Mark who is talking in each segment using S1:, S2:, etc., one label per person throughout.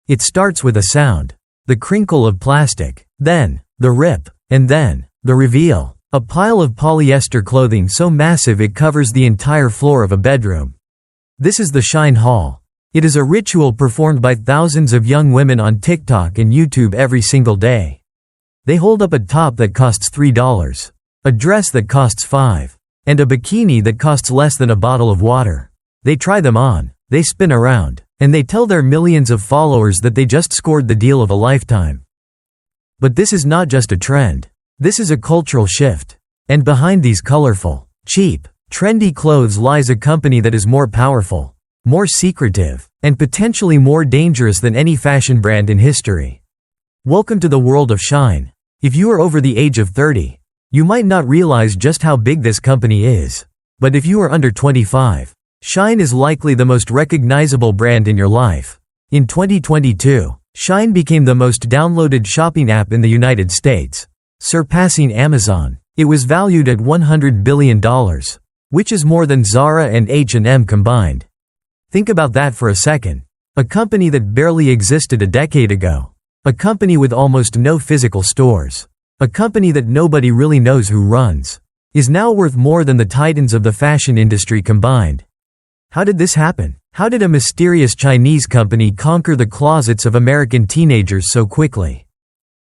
S1: It starts with a sound. The crinkle of plastic. Then, the rip. And then, the reveal. A pile of polyester clothing so massive it covers the entire floor of a bedroom. This is the Shein haul. It is a ritual performed by thousands of young women on TikTok and YouTube every single day. They hold up a top that costs $3, a dress that costs $5, and a bikini that costs less than a bottle of water. They try them on, they spin around, and they tell their millions of followers that they just scored the deal of a lifetime. But this is not just a trend. This is a cultural shift. And behind these colorful, cheap, trendy clothes lies a company that is more powerful, more secretive, and potentially more dangerous than any fashion brand in history. Welcome to the world of Shein. If you are over the age of 30, you might not realize just how big this company is. But if you are under 25, Shein is likely the most recognizable brand in your life. In 2022, Shein became the most downloaded shopping app in the United States, surpassing Amazon. It was valued at $100 billion, which is more than Zara and H&M combined. Think about that for a second. A company that barely existed a decade ago. A company with almost no physical stores. A company that nobody really knows who runs. Is now worth more than the titans of the fashion industry combined. How did this happen? How did a mysterious Chinese company conquer the closets of American teenagers so quickly?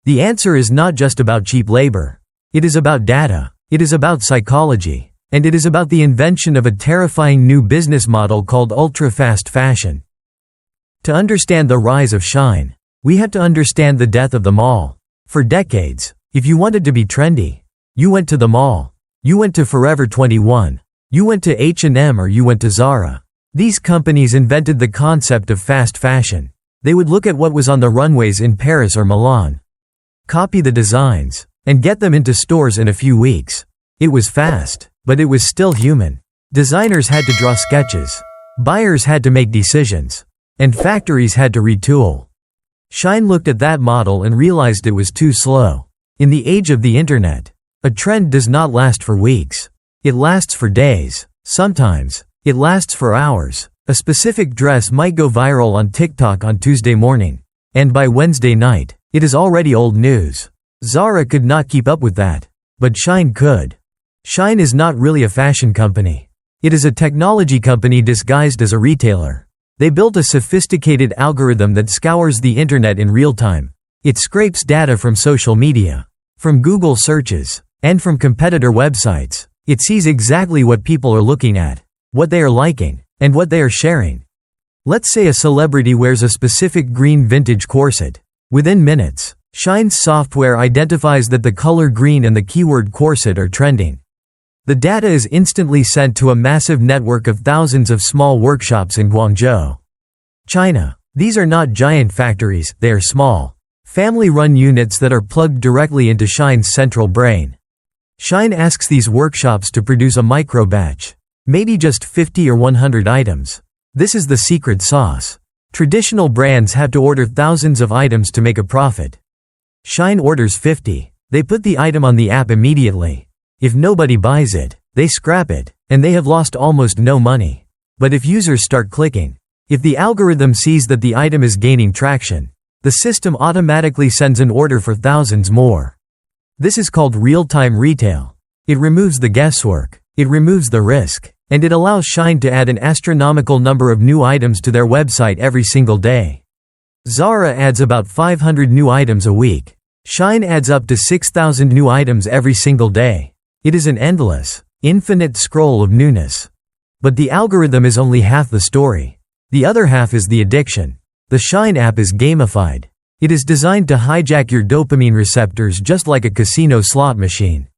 S1: The answer is not just about cheap labor. It is about data. It is about psychology. And it is about the invention of a terrifying new business model called ultra-fast fashion. To understand the rise of Shein, we have to understand the death of the mall. For decades, if you wanted to be trendy, you went to the mall. You went to Forever 21. You went to H&M or you went to Zara. These companies invented the concept of fast fashion. They would look at what was on the runways in Paris or Milan, copy the designs, and get them into stores in a few weeks. It was fast, but it was still human. Designers had to draw sketches. Buyers had to make decisions. And factories had to retool. Shein looked at that model and realized it was too slow. In the age of the internet, a trend does not last for weeks. It lasts for days. Sometimes, it lasts for hours. A specific dress might go viral on TikTok on Tuesday morning. And by Wednesday night, it is already old news. Zara could not keep up with that. But Shein could. Shein is not really a fashion company. It is a technology company disguised as a retailer. They built a sophisticated algorithm that scours the internet in real time. It scrapes data from social media, from Google searches, and from competitor websites. It sees exactly what people are looking at, what they are liking, and what they are sharing. Let's say a celebrity wears a specific green vintage corset. Within minutes, Shein's software identifies that the color green and the keyword corset are trending. The data is instantly sent to a massive network of thousands of small workshops in Guangzhou, China. These are not giant factories, they are small, family-run units that are plugged directly into Shein's central brain. Shein asks these workshops to produce a micro-batch, maybe just 50 or 100 items. This is the secret sauce. Traditional brands have to order thousands of items to make a profit. Shein orders 50. They put the item on the app immediately. If nobody buys it, they scrap it, and they have lost almost no money. But if users start clicking, if the algorithm sees that the item is gaining traction, the system automatically sends an order for thousands more. This is called real-time retail. It removes the guesswork, it removes the risk, and it allows Shein to add an astronomical number of new items to their website every single day. Zara adds about 500 new items a week. Shein adds up to 6,000 new items every single day. It is an endless, infinite scroll of newness. But the algorithm is only half the story. The other half is the addiction. The Shein app is gamified. It is designed to hijack your dopamine receptors just like a casino slot machine.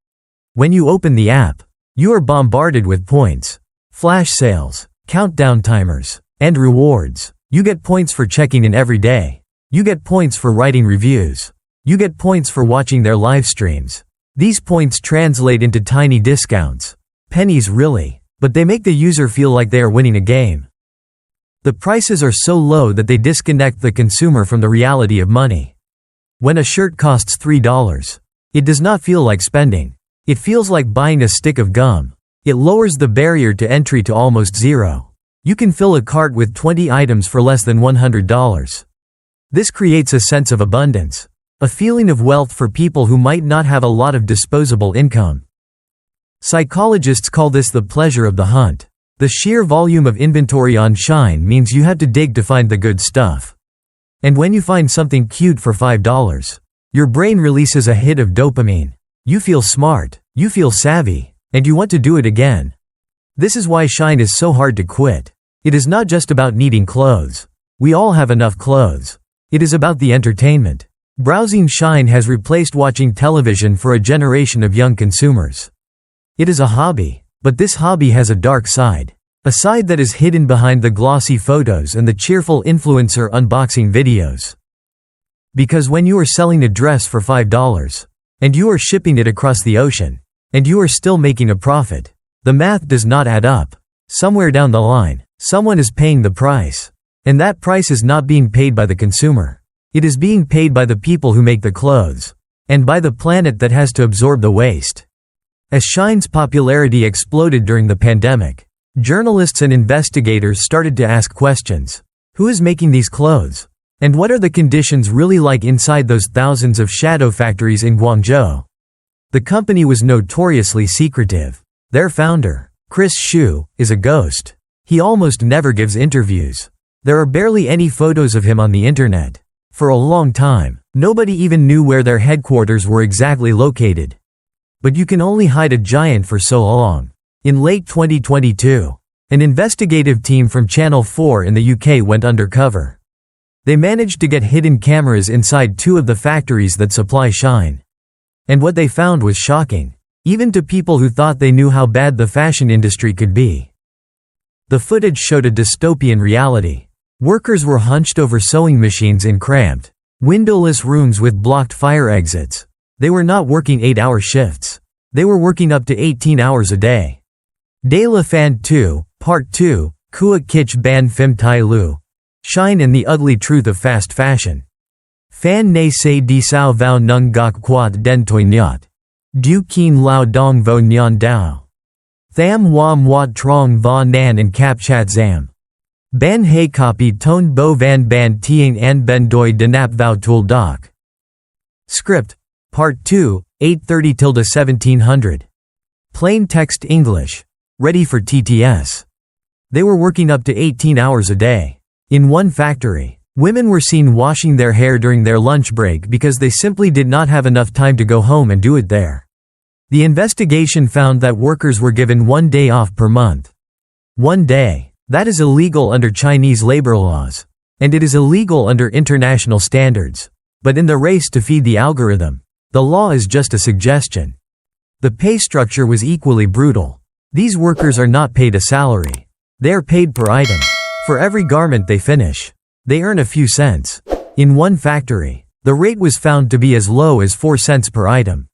S1: When you open the app, you are bombarded with points, flash sales, countdown timers, and rewards. You get points for checking in every day. You get points for writing reviews. You get points for watching their live streams. These points translate into tiny discounts. Pennies really, but they make the user feel like they are winning a game. The prices are so low that they disconnect the consumer from the reality of money. When a shirt costs $3, it does not feel like spending. It feels like buying a stick of gum. It lowers the barrier to entry to almost zero. You can fill a cart with 20 items for less than $100. This creates a sense of abundance, a feeling of wealth for people who might not have a lot of disposable income. Psychologists call this the pleasure of the hunt. The sheer volume of inventory on Shein means you have to dig to find the good stuff. And when you find something cute for $5, your brain releases a hit of dopamine. You feel smart, you feel savvy, and you want to do it again. This is why Shein is so hard to quit. It is not just about needing clothes. We all have enough clothes. It is about the entertainment. Browsing Shein has replaced watching television for a generation of young consumers. It is a hobby, but this hobby has a dark side. A side that is hidden behind the glossy photos and the cheerful influencer unboxing videos. Because when you are selling a dress for $5, and you are shipping it across the ocean, and you are still making a profit, the math does not add up. Somewhere down the line, someone is paying the price. And that price is not being paid by the consumer. It is being paid by the people who make the clothes. And by the planet that has to absorb the waste. As Shein's popularity exploded during the pandemic, journalists and investigators started to ask questions. Who is making these clothes? And what are the conditions really like inside those thousands of shadow factories in Guangzhou? The company was notoriously secretive. Their founder, Chris Xu, is a ghost. He almost never gives interviews. There are barely any photos of him on the internet. For a long time, nobody even knew where their headquarters were exactly located. But you can only hide a giant for so long. In late 2022, an investigative team from Channel 4 in the UK went undercover. They managed to get hidden cameras inside 2 of the factories that supply Shein. And what they found was shocking, even to people who thought they knew how bad the fashion industry could be. The footage showed a dystopian reality. Workers were hunched over sewing machines in cramped, windowless rooms with blocked fire exits. They were not working 8-hour shifts. They were working up to 18 hours a day. De la Fan 2, Part 2, Kua Kich Ban Phim Tai Lu. Shein and the Ugly Truth of Fast Fashion. Fan Ne Se Di Sao Vao Nung Gok Quat Den Toi Nyat. Du Kien Lao Dong Vo Nyan Dao. Tham Wam Wat Trong Va Nan and Kap Chat Zam. Ban Hai Copy Ton Bo Van Ban Tiang An Ben Doi Denap Vao Tul Doc. Script. Part 2, 830–1700. Plain text English. Ready for TTS. They were working up to 18 hours a day. In one factory, women were seen washing their hair during their lunch break because they simply did not have enough time to go home and do it there. The investigation found that workers were given 1 day off per month. 1 day. That is illegal under Chinese labor laws. And it is illegal under international standards. But in the race to feed the algorithm, the law is just a suggestion. The pay structure was equally brutal. These workers are not paid a salary. They are paid per item. For every garment they finish, they earn a few cents. In one factory, the rate was found to be as low as 4 cents per item.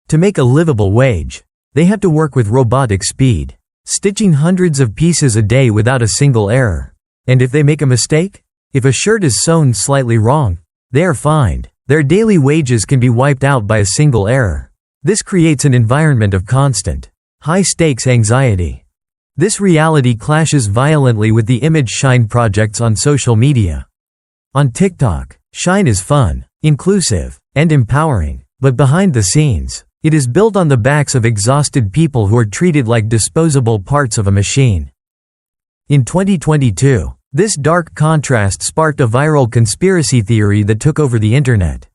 S1: To make a livable wage, they have to work with robotic speed, stitching hundreds of pieces a day without a single error. And if they make a mistake, if a shirt is sewn slightly wrong, they are fined. Their daily wages can be wiped out by a single error. This creates an environment of constant, high-stakes anxiety. This reality clashes violently with the image Shein projects on social media. On TikTok, Shein is fun, inclusive, and empowering, but behind the scenes, it is built on the backs of exhausted people who are treated like disposable parts of a machine. In 2022, this dark contrast sparked a viral conspiracy theory that took over the internet.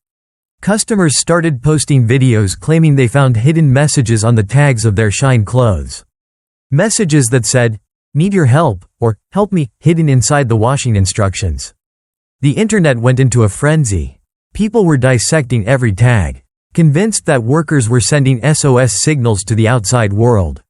S1: Customers started posting videos claiming they found hidden messages on the tags of their Shein clothes. Messages that said, "Need your help," or "Help me," hidden inside the washing instructions. The internet went into a frenzy. People were dissecting every tag, convinced that workers were sending SOS signals to the outside world.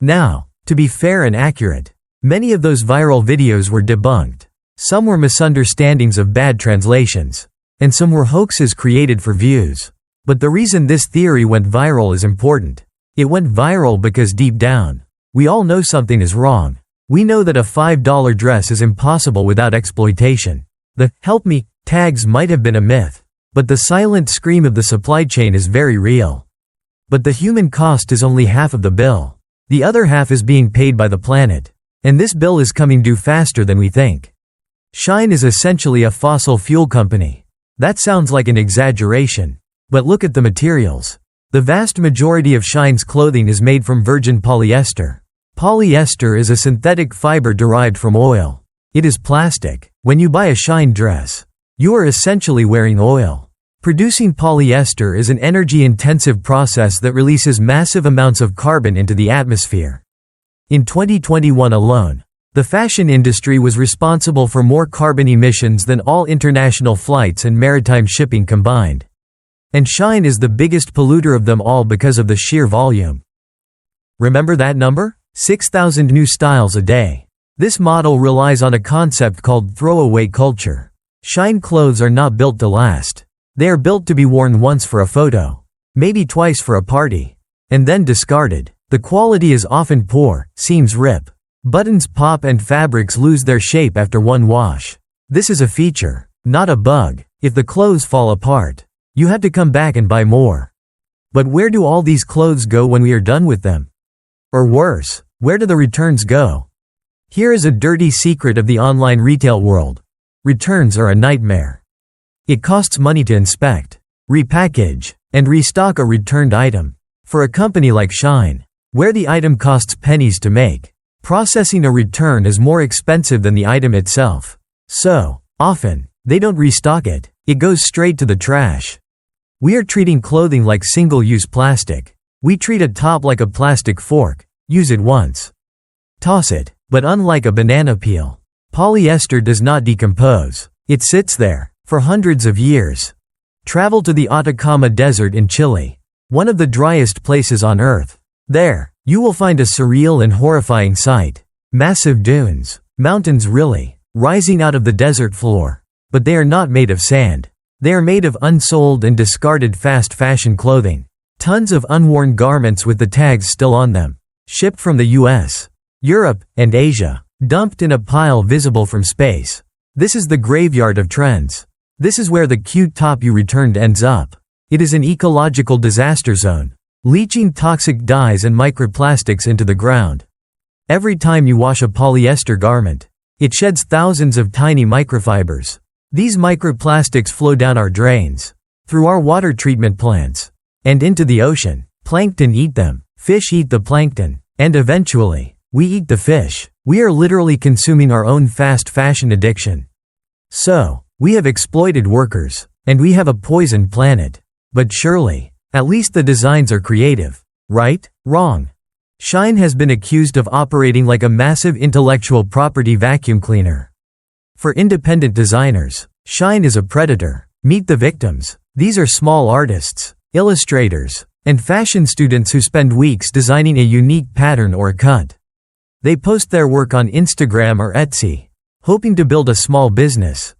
S1: Now, to be fair and accurate, many of those viral videos were debunked. Some were misunderstandings of bad translations, and some were hoaxes created for views. But the reason this theory went viral is important. It went viral because deep down, we all know something is wrong. We know that a $5 dress is impossible without exploitation. The "help me" tags might have been a myth, but the silent scream of the supply chain is very real. But the human cost is only half of the bill. The other half is being paid by the planet. And this bill is coming due faster than we think. Shein is essentially a fossil fuel company. That sounds like an exaggeration. But look at the materials. The vast majority of Shein's clothing is made from virgin polyester. Polyester is a synthetic fiber derived from oil. It is plastic. When you buy a Shein dress, you are essentially wearing oil. Producing polyester is an energy-intensive process that releases massive amounts of carbon into the atmosphere. In 2021 alone, the fashion industry was responsible for more carbon emissions than all international flights and maritime shipping combined. And Shein is the biggest polluter of them all because of the sheer volume. Remember that number? 6,000 new styles a day. This model relies on a concept called throwaway culture. Shein clothes are not built to last. They are built to be worn once for a photo, maybe twice for a party, and then discarded. The quality is often poor, seams rip, buttons pop and fabrics lose their shape after one wash. This is a feature, not a bug. If the clothes fall apart, you have to come back and buy more. But where do all these clothes go when we are done with them? Or worse, where do the returns go? Here is a dirty secret of the online retail world. Returns are a nightmare. It costs money to inspect, repackage, and restock a returned item. For a company like Shein, where the item costs pennies to make, processing a return is more expensive than the item itself. So, often, they don't restock it. It goes straight to the trash. We are treating clothing like single-use plastic. We treat a top like a plastic fork. Use it once. Toss it. But unlike a banana peel, polyester does not decompose. It sits there for hundreds of years. Travel to the Atacama Desert in Chile, one of the driest places on Earth. There, you will find a surreal and horrifying sight. Massive dunes, mountains really, rising out of the desert floor. But they are not made of sand. They are made of unsold and discarded fast fashion clothing. Tons of unworn garments with the tags still on them. Shipped from the US, Europe, and Asia. Dumped in a pile visible from space. This is the graveyard of trends. This is where the cute top you returned ends up. It is an ecological disaster zone, leaching toxic dyes and microplastics into the ground. Every time you wash a polyester garment, it sheds thousands of tiny microfibers. These microplastics flow down our drains, through our water treatment plants, and into the ocean. Plankton eat them, fish eat the plankton, and eventually, we eat the fish. We are literally consuming our own fast fashion addiction. So, we have exploited workers, and we have a poisoned planet. But surely, at least the designs are creative. Right? Wrong. Shein has been accused of operating like a massive intellectual property vacuum cleaner. For independent designers, Shein is a predator. Meet the victims. These are small artists, illustrators, and fashion students who spend weeks designing a unique pattern or a cut. They post their work on Instagram or Etsy, hoping to build a small business.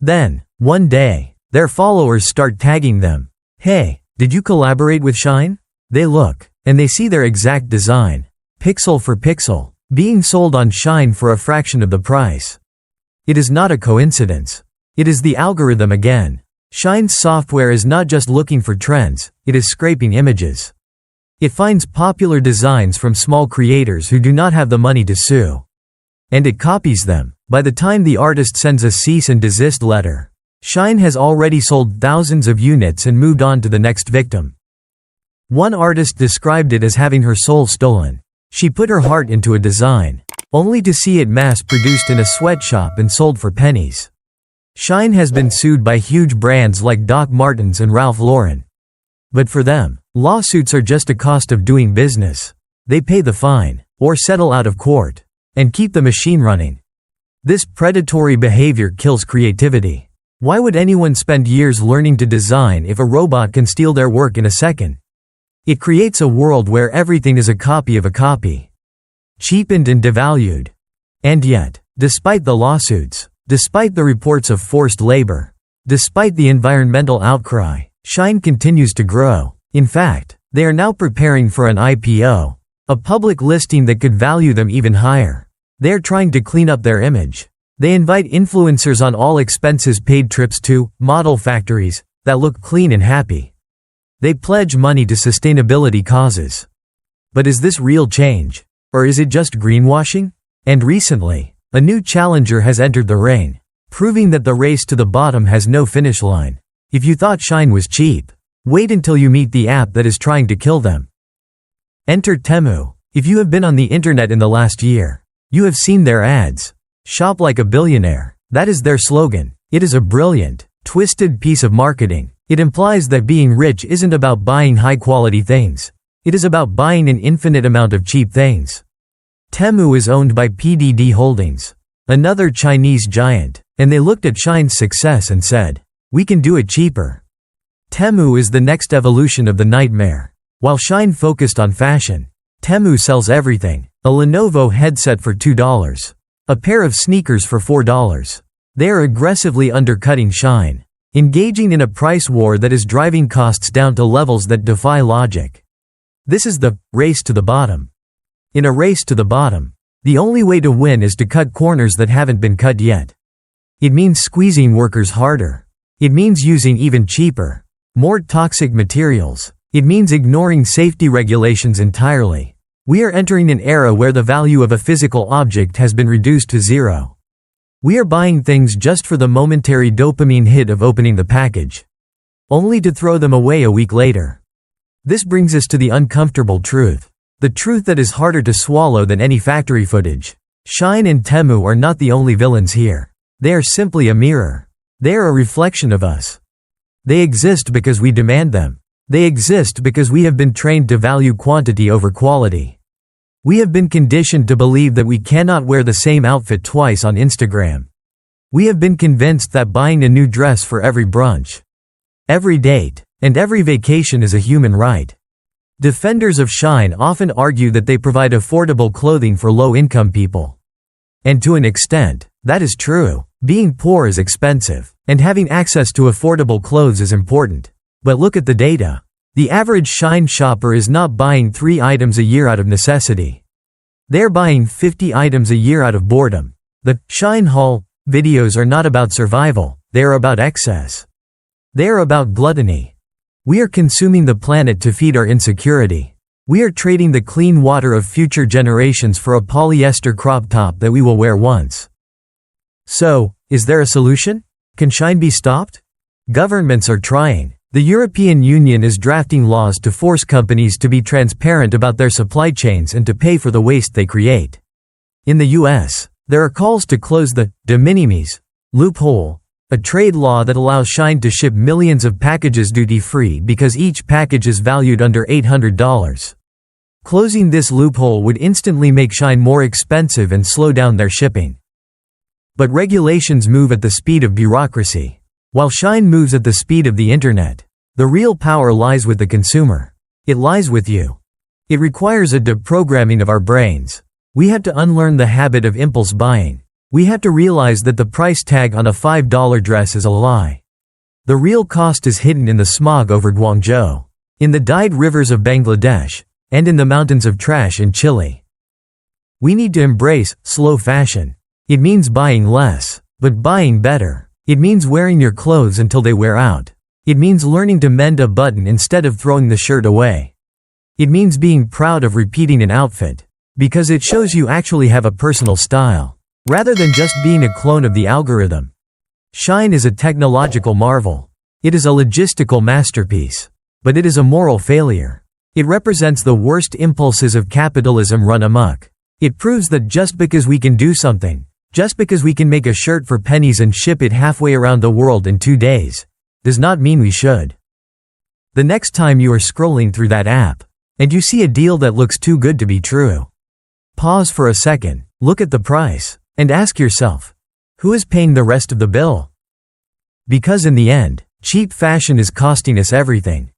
S1: Then, one day, their followers start tagging them. Hey, did you collaborate with Shein? They look, and they see their exact design, pixel for pixel, being sold on Shein for a fraction of the price. It is not a coincidence. It is the algorithm again. Shein's software is not just looking for trends, it is scraping images. It finds popular designs from small creators who do not have the money to sue. And it copies them. By the time the artist sends a cease and desist letter, Shein has already sold thousands of units and moved on to the next victim. One artist described it as having her soul stolen. She put her heart into a design, only to see it mass-produced in a sweatshop and sold for pennies. Shein has been sued by huge brands like Doc Martens and Ralph Lauren. But for them, lawsuits are just a cost of doing business. They pay the fine, or settle out of court, and keep the machine running. This predatory behavior kills creativity. Why would anyone spend years learning to design if a robot can steal their work in a second? It creates a world where everything is a copy of a copy. Cheapened and devalued. And yet, despite the lawsuits, despite the reports of forced labor, despite the environmental outcry, Shein continues to grow. In fact, they are now preparing for an IPO, a public listing that could value them even higher. They are trying to clean up their image. They invite influencers on all expenses paid trips to model factories that look clean and happy. They pledge money to sustainability causes. But is this real change? Or is it just greenwashing? And recently, A new challenger has entered the ring, proving that the race to the bottom has no finish line. If you thought Shein was cheap, wait until you meet the app that is trying to kill them. Enter Temu. If you have been on the internet in the last year, you have seen their ads. Shop like a billionaire. That is their slogan. It is a brilliant, twisted piece of marketing. It implies that being rich isn't about buying high-quality things. It is about buying an infinite amount of cheap things. Temu is owned by PDD Holdings, another Chinese giant, and they looked at Shein's success and said, "We can do it cheaper." Temu is the next evolution of the nightmare. While Shein focused on fashion, Temu sells everything. A Lenovo headset for $2. A pair of sneakers for $4. They are aggressively undercutting Shein, engaging in a price war that is driving costs down to levels that defy logic. This is the race to the bottom. In a race to the bottom, the only way to win is to cut corners that haven't been cut yet. It means squeezing workers harder. It means using even cheaper, more toxic materials. It means ignoring safety regulations entirely. We are entering an era where the value of a physical object has been reduced to zero. We are buying things just for the momentary dopamine hit of opening the package, only to throw them away a week later. This brings us to the uncomfortable truth. The truth that is harder to swallow than any factory footage. Shein and Temu are not the only villains here. They are simply a mirror. They are a reflection of us. They exist because we demand them. They exist because we have been trained to value quantity over quality. We have been conditioned to believe that we cannot wear the same outfit twice on Instagram. We have been convinced that buying a new dress for every brunch, every date, and every vacation is a human right. Defenders of Shein often argue that they provide affordable clothing for low-income people. And to an extent, that is true. Being poor is expensive, and having access to affordable clothes is important. But look at the data. The average Shein shopper is not buying 3 items a year out of necessity. They're buying 50 items a year out of boredom. The Shein haul videos are not about survival, they are about excess. They are about gluttony. We are consuming the planet to feed our insecurity. We are trading the clean water of future generations for a polyester crop top that we will wear once. So, is there a solution? Can Shein be stopped? Governments are trying. The European Union is drafting laws to force companies to be transparent about their supply chains and to pay for the waste they create. In the US, there are calls to close the de minimis loophole, a trade law that allows Shein to ship millions of packages duty-free because each package is valued under $800. Closing this loophole would instantly make Shein more expensive and slow down their shipping. But regulations move at the speed of bureaucracy. While Shein moves at the speed of the internet, the real power lies with the consumer. It lies with you. It requires a deprogramming of our brains. We have to unlearn the habit of impulse buying. We have to realize that the price tag on a $5 dress is a lie. The real cost is hidden in the smog over Guangzhou, in the dyed rivers of Bangladesh, and in the mountains of trash in Chile. We need to embrace slow fashion. It means buying less, but buying better. It means wearing your clothes until they wear out. It means learning to mend a button instead of throwing the shirt away. It means being proud of repeating an outfit, because it shows you actually have a personal style, rather than just being a clone of the algorithm. Shein is a technological marvel. It is a logistical masterpiece. But it is a moral failure. It represents the worst impulses of capitalism run amok. It proves that just because we can do something, just because we can make a shirt for pennies and ship it halfway around the world in 2 days, does not mean we should. The next time you are scrolling through that app, and you see a deal that looks too good to be true, pause for a second, look at the price, and ask yourself, who is paying the rest of the bill? Because in the end, cheap fashion is costing us everything.